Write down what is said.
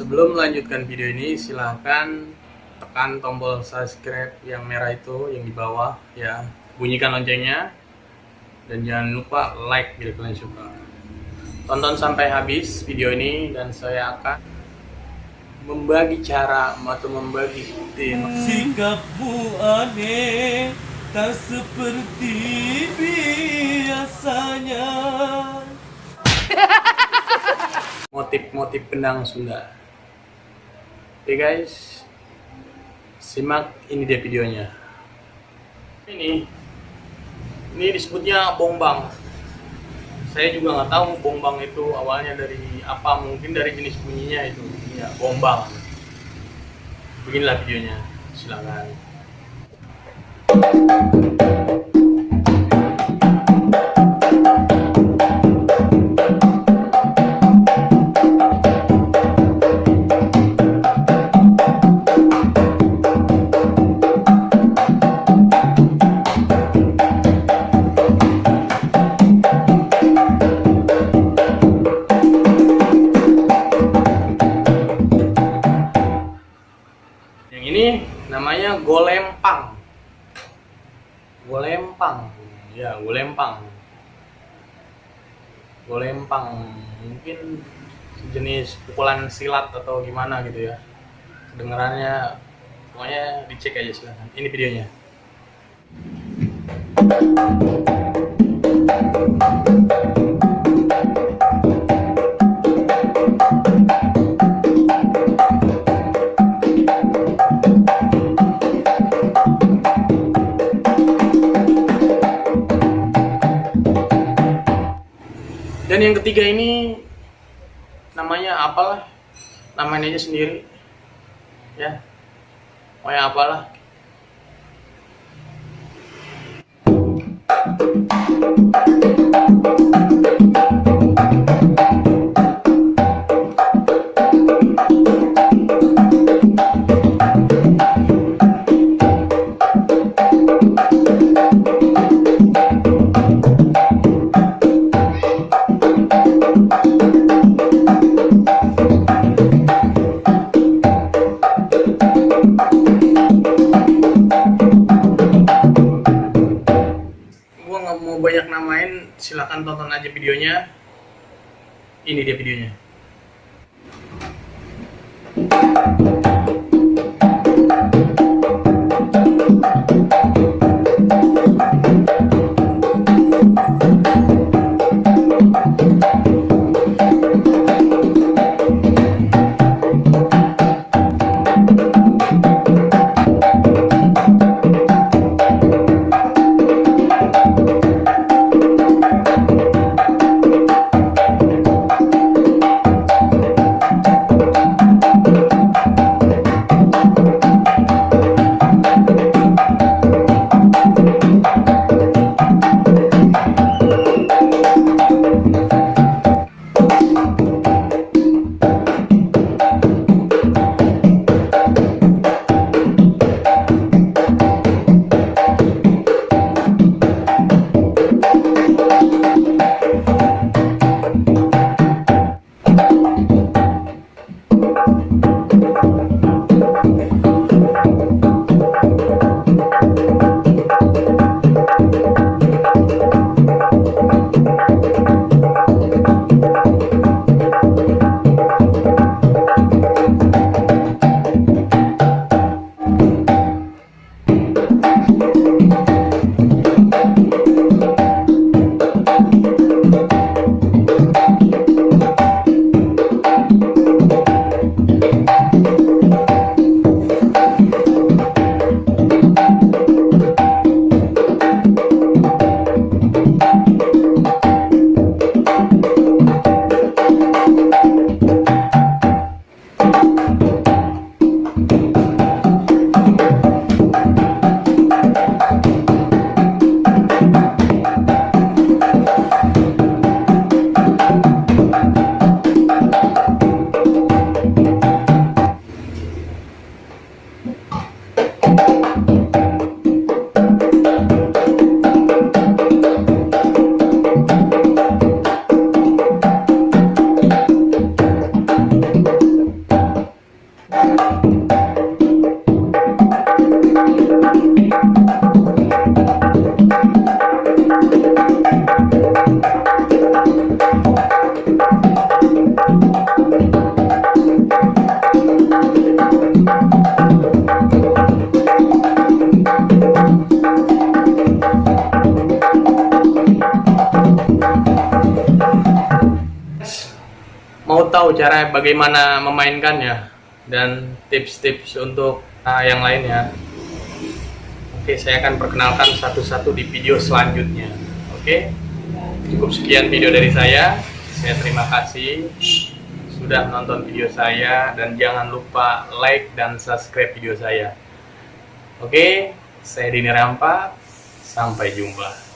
Sebelum melanjutkan video ini, silahkan tekan tombol subscribe yang merah itu yang di bawah ya. Bunyikan loncengnya dan jangan lupa like bila kalian suka. Tonton sampai habis video ini dan saya akan membagi cara atau membagi tema. Sikapmu aneh, tak seperti biasanya. Motif-motif benang Sunda. Oke guys, simak ini dia videonya. Ini disebutnya bongbang. Saya juga nggak tahu bongbang itu awalnya dari apa, mungkin dari jenis bunyinya itu. Ya, bongbang. Beginilah videonya, silakan. Yang ini namanya golempang. Golempang. Ya, golempang. Golempang mungkin sejenis pukulan silat atau gimana gitu ya. Kedengarannya pokoknya dicek aja silahkan. Ini videonya. Dan yang ketiga ini namanya apalah, namanya aja sendiri ya, pokoknya apalah. Gua nggak mau banyak namain, silakan tonton aja videonya. Ini dia videonya. tahu cara bagaimana memainkannya dan tips-tips untuk yang lainnya. Oke, saya akan perkenalkan satu-satu di video selanjutnya. Oke, cukup sekian video dari saya. Saya terima kasih sudah menonton video saya dan jangan lupa like dan subscribe video saya. Oke, saya Dini Rampa. Sampai jumpa.